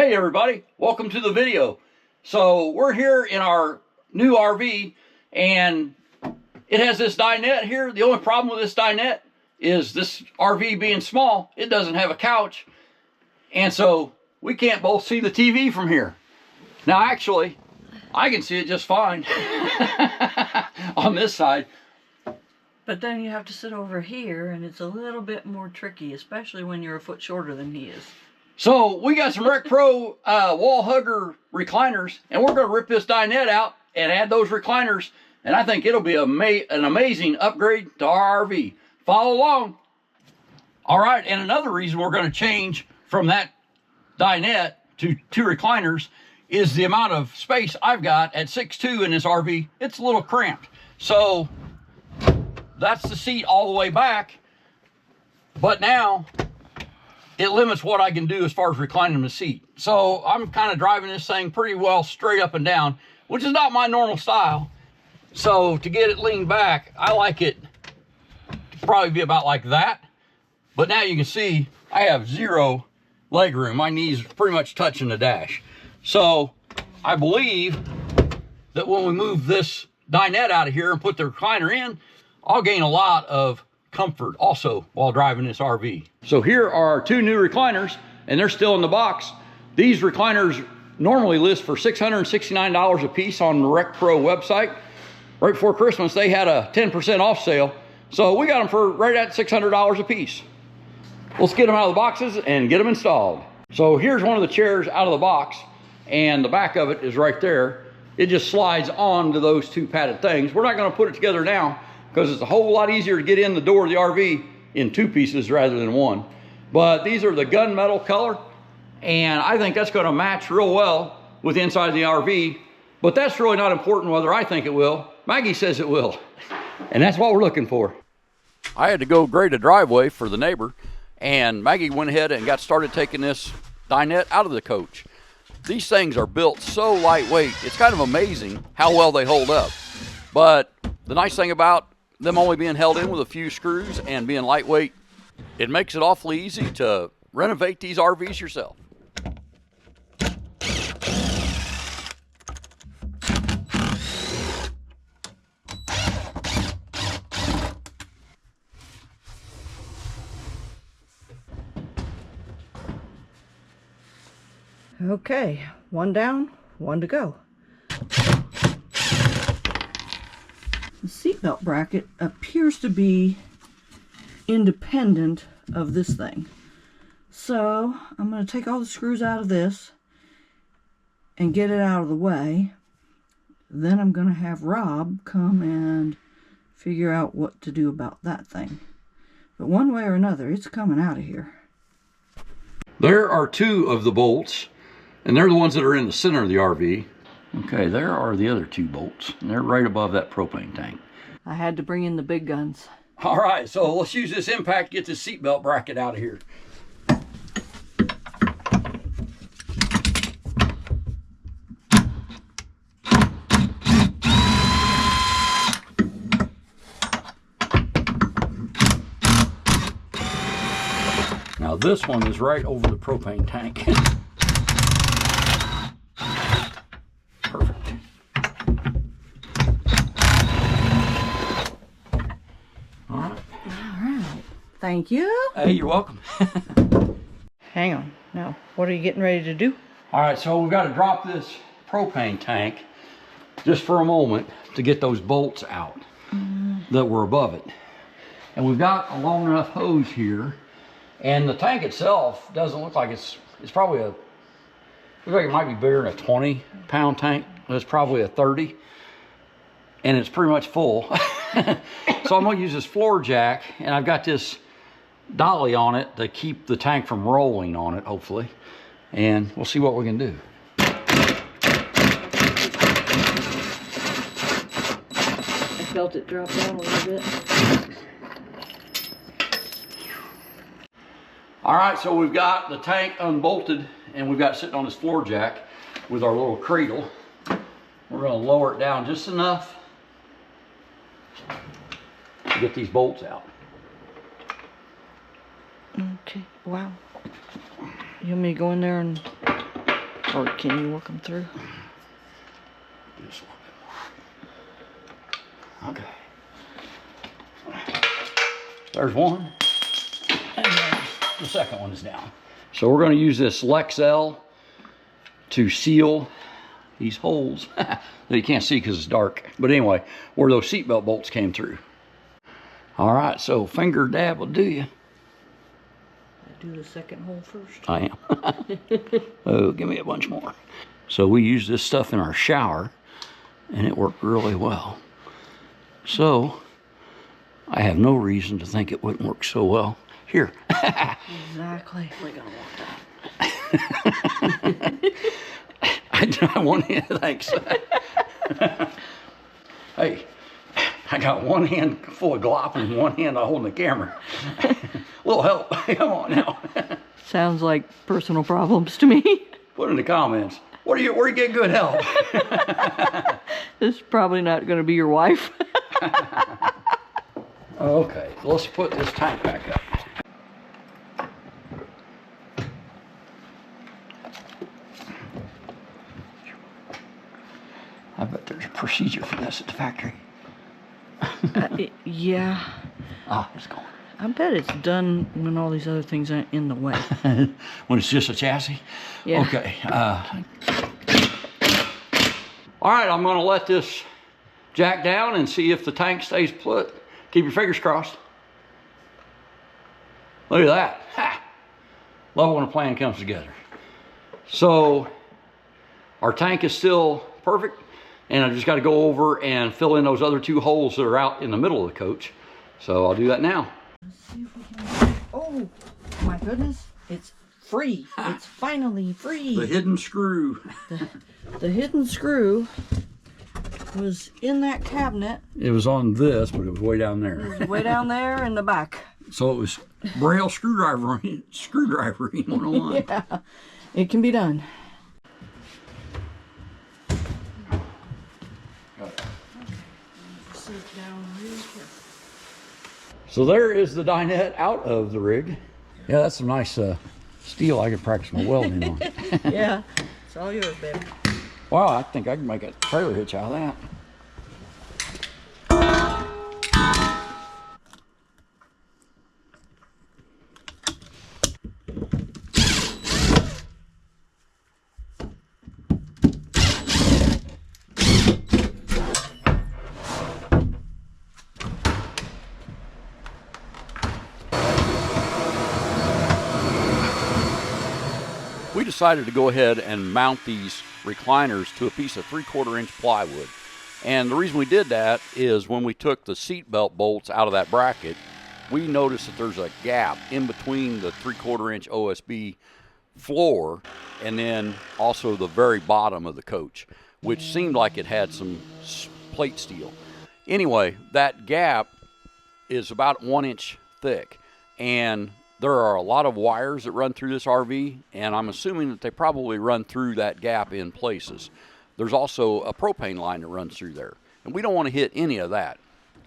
Hey everybody, welcome to the video. So we're here in our new RV and it has this dinette here. The only problem with this dinette is this RV being small, it doesn't have a couch. And so we can't both see the TV from here. Now actually, I can see it just fine on this side. But then you have to sit over here and it's a little bit more tricky, especially when you're a foot shorter than he is. So we got some RecPro wall hugger recliners, and we're going to rip this dinette out and add those recliners, and I think it'll be an amazing upgrade to our RV. Follow along. All right, and another reason we're going to change from that dinette to two recliners is the amount of space I've got at 6'2" in this RV. It's a little cramped. So that's the seat all the way back, but now it limits what I can do as far as reclining the seat. So I'm kind of driving this thing pretty well straight up and down, which is not my normal style. So to get it leaned back, I like it to probably be about like that. But now you can see I have zero leg room. My knees are pretty much touching the dash. So I believe that when we move this dinette out of here and put the recliner in, I'll gain a lot of comfort also while driving this RV. So here are two new recliners and they're still in the box. These recliners normally list for $669 a piece on the RecPro website. Right before Christmas they had a 10% off sale, so we got them for right at $600 a piece. Let's get them out of the boxes and get them installed. So here's one of the chairs out of the box and the back of it is right there. It just slides onto those two padded things. We're not going to put it together now because it's a whole lot easier to get in the door of the RV in two pieces rather than one. But these are the gunmetal color, and I think that's gonna match real well with the inside of the RV, but that's really not important whether I think it will. Maggie says it will, and that's what we're looking for. I had to go grade a driveway for the neighbor, and Maggie went ahead and got started taking this dinette out of the coach. These things are built so lightweight, it's kind of amazing how well they hold up. But the nice thing about them only being held in with a few screws and being lightweight, it makes it awfully easy to renovate these RVs yourself. Okay, one down, one to go. The seatbelt bracket appears to be independent of this thing. So I'm going to take all the screws out of this and get it out of the way. Then I'm going to have Rob come and figure out what to do about that thing. But one way or another, it's coming out of here. There are two of the bolts, and they're the ones that are in the center of the RV. Okay, there are the other two bolts, and they're right above that propane tank. I had to bring in the big guns. All right, so let's use this impact to get this seatbelt bracket out of here. Now this one is right over the propane tank. Perfect. All right. Thank you. Hey, you're welcome. Hang on. Now, what are you getting ready to do? All right, so we've got to drop this propane tank just for a moment to get those bolts out that were above it. And we've got a long enough hose here, and the tank itself doesn't look like it's probably looks like it might be bigger than a 20-pound tank. It's probably a 30, and it's pretty much full. So I'm gonna use this floor jack, and I've got this dolly on it to keep the tank from rolling on it, hopefully. And we'll see what we can do. I felt it drop down a little bit. All right, so we've got the tank unbolted, and we've got it sitting on this floor jack with our little cradle. We're gonna lower it down just enough to get these bolts out. Okay, wow. You want me to go in there and Or can you work them through? Just a little bit more. Okay. There's one. And then the second one is down. So we're going to use this Lexel to seal these holes that you can't see because it's dark. But anyway, where those seatbelt bolts came through. All right, so finger dab will do you. Do the second hole first. I am. Oh, give me a bunch more. So we use this stuff in our shower, and it worked really well. So I have no reason to think it wouldn't work so well here. Exactly. We're gonna walk that. I one hand, thanks. Hey, I got one hand full of glop and one hand holding the camera. A little help. Come on now. Sounds like personal problems to me. Put in the comments. Where do you get good help? This is probably not going to be your wife. Okay, let's put this tank back up. I bet there's a procedure for this at the factory. Yeah. Ah, it's going. I bet it's done when all these other things aren't in the way. When it's just a chassis? Yeah. Okay. All right, I'm gonna let this jack down and see if the tank stays put. Keep your fingers crossed. Look at that. Ha! Love when a plan comes together. So our tank is still perfect, and I just got to go over and fill in those other two holes that are out in the middle of the coach. So I'll do that now. Let's see if we can... Oh my goodness, it's free. It's finally free. The hidden screw. The hidden screw was in that cabinet. It was on this, but it was way down there. It was way down there in the back. So it was Braille screwdrivering 101. Yeah, it can be done. So there is the dinette out of the rig. Yeah, that's some nice steel I can practice my welding on. Yeah, it's all yours, baby. Wow, I think I can make a trailer hitch out of that. We decided to go ahead and mount these recliners to a piece of 3/4 inch plywood. And the reason we did that is when we took the seat belt bolts out of that bracket, we noticed that there's a gap in between the 3/4 inch OSB floor and then also the very bottom of the coach, which seemed like it had some plate steel. Anyway, that gap is about 1 inch thick, and there are a lot of wires that run through this RV, and I'm assuming that they probably run through that gap in places. There's also a propane line that runs through there, and we don't want to hit any of that.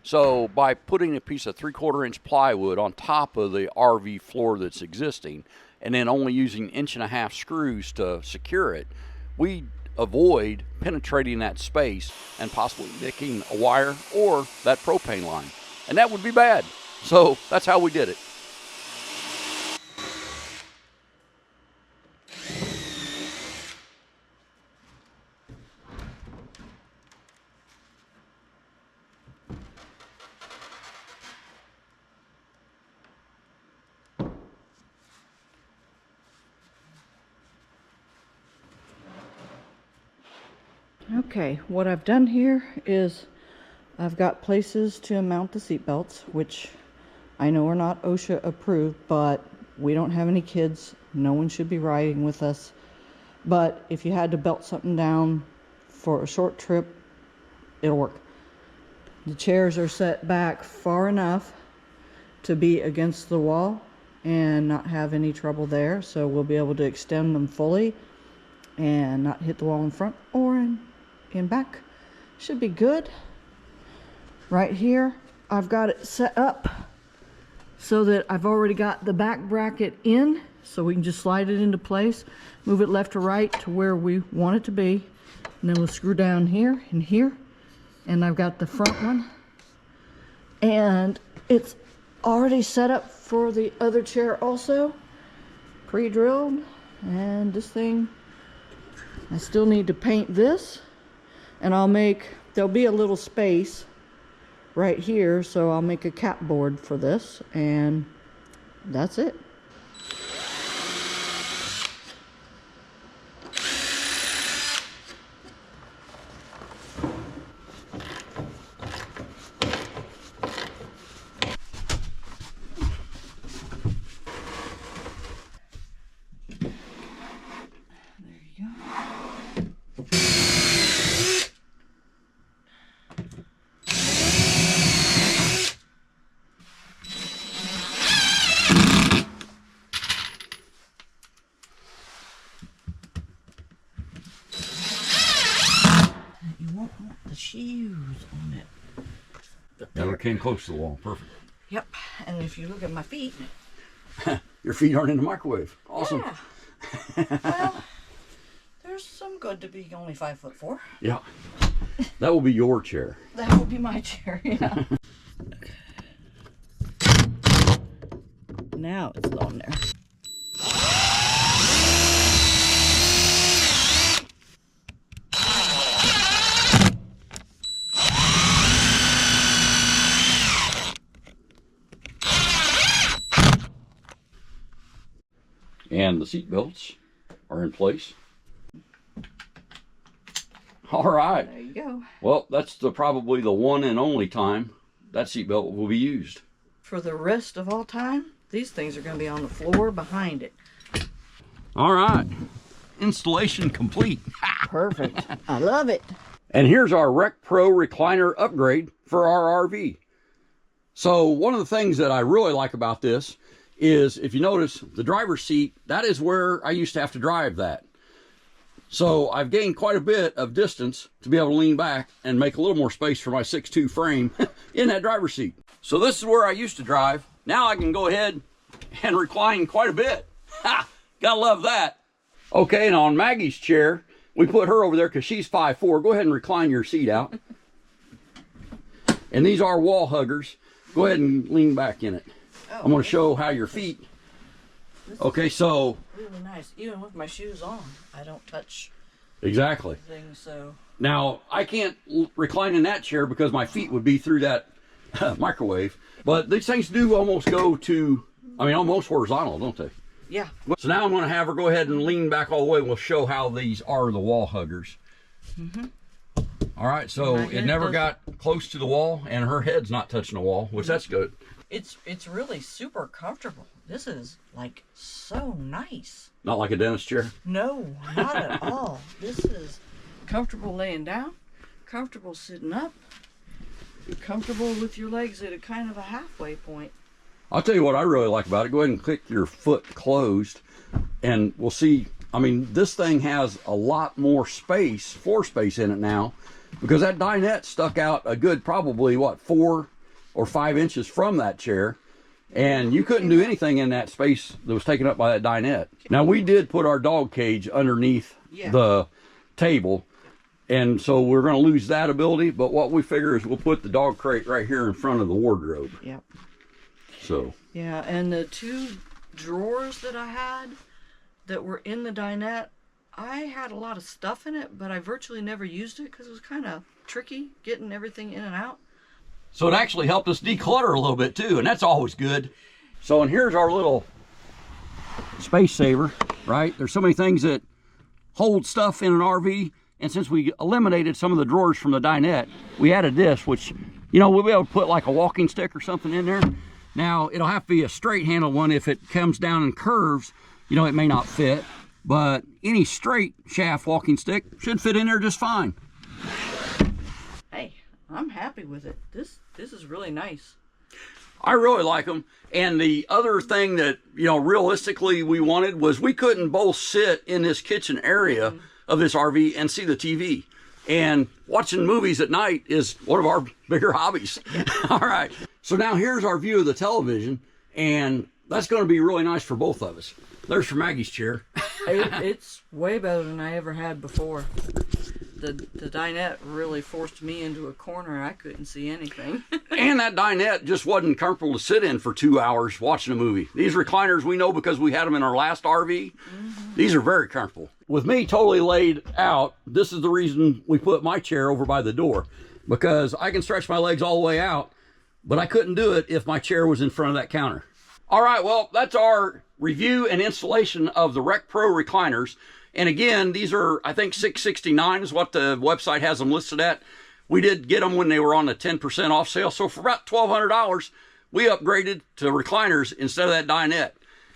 So by putting a piece of 3/4 inch plywood on top of the RV floor that's existing, and then only using 1.5 inch screws to secure it, we avoid penetrating that space and possibly nicking a wire or that propane line. And that would be bad. So that's how we did it. Okay, what I've done here is I've got places to mount the seat belts, which I know are not OSHA approved, but we don't have any kids. No one should be riding with us. But if you had to belt something down for a short trip, it'll work. The chairs are set back far enough to be against the wall and not have any trouble there, so we'll be able to extend them fully and not hit the wall in front or in back. Should be good. Right here I've got it set up so that I've already got the back bracket in, so we can just slide it into place, move it left to right to where we want it to be, and then we'll screw down here and here. And I've got the front one, and it's already set up for the other chair also, pre-drilled. And this thing, I still need to paint this, and there'll be a little space right here, so I'll make a cap board for this, and that's it. The shoes on it. Never came close to the wall. Perfect. Yep. And if you look at my feet, your feet aren't in the microwave. Awesome. Yeah. Well, there's some good to be only 5'4". Yeah. That will be your chair. That will be my chair. Yeah. Okay. Now it's on there. And the seat belts are in place. All right. There you go. Well, that's probably the one and only time that seat belt will be used. For the rest of all time, these things are going to be on the floor behind it. All right. Installation complete. Perfect. I love it. And here's our RecPro Recliner upgrade for our RV. So one of the things that I really like about this is, if you notice, the driver's seat, that is where I used to have to drive that. So I've gained quite a bit of distance to be able to lean back and make a little more space for my 6'2" frame in that driver's seat. So this is where I used to drive. Now I can go ahead and recline quite a bit. Ha! Gotta love that. Okay, and on Maggie's chair, we put her over there because she's 5'4". Go ahead and recline your seat out. And these are wall huggers. Go ahead and lean back in it. Oh, I'm going to show how your feet. Okay, so really nice. Even with my shoes on, I don't touch exactly things. So now I can't recline in that chair because my feet would be through that microwave. But these things do almost go to, I mean, almost horizontal, don't they? Yeah. So now I'm going to have her go ahead and lean back all the way. We'll show how these are the wall huggers. Mm-hmm. All right, so it never got close to the wall, and her head's not touching the wall, which that's good. It's really super comfortable. This is like so nice. Not like a dentist chair? No, not at all. This is comfortable laying down, comfortable sitting up, comfortable with your legs at a kind of a halfway point. I'll tell you what I really like about it. Go ahead and click your foot closed, and we'll see. I mean, this thing has a lot more space, floor space in it now, because that dinette stuck out a good probably, what, 4 or 5 inches from that chair, and you couldn't do anything in that space that was taken up by that dinette. Now, we did put our dog cage underneath the table, and so we're going to lose that ability, but what we figure is we'll put the dog crate right here in front of the wardrobe. Yep. So. Yeah, and the 2 drawers that I had that were in the dinette, I had a lot of stuff in it, but I virtually never used it because it was kind of tricky getting everything in and out. So it actually helped us declutter a little bit too, and that's always good. So, and here's our little space saver, right? There's so many things that hold stuff in an RV, and since we eliminated some of the drawers from the dinette, we added this, which, you know, we'll be able to put like a walking stick or something in there. Now, it'll have to be a straight handle one. If it comes down and curves, you know, it may not fit, but any straight shaft walking stick should fit in there just fine. Hey, I'm happy with it. This is really nice. I really like them. And the other thing that, you know, realistically we wanted was we couldn't both sit in this kitchen area of this RV and see the TV. And watching movies at night is one of our bigger hobbies. All right. So now here's our view of the television. And that's going to be really nice for both of us. There's for Maggie's chair. It's way better than I ever had before. The dinette really forced me into a corner. I couldn't see anything. And that dinette just wasn't comfortable to sit in for 2 hours watching a movie. These recliners, we know because we had them in our last RV. These are very comfortable. With me totally laid out, this is the reason we put my chair over by the door, because I can stretch my legs all the way out, but I couldn't do it if my chair was in front of that counter. All right, well, that's our review and installation of the RecPro Recliners. And again, these are, I think, $669 is what the website has them listed at. We did get them when they were on the 10% off sale. So for about $1,200, we upgraded to recliners instead of that dinette.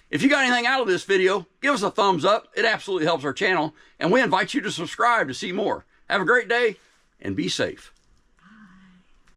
If you got anything out of this video, give us a thumbs up. It absolutely helps our channel. And we invite you to subscribe to see more. Have a great day and be safe.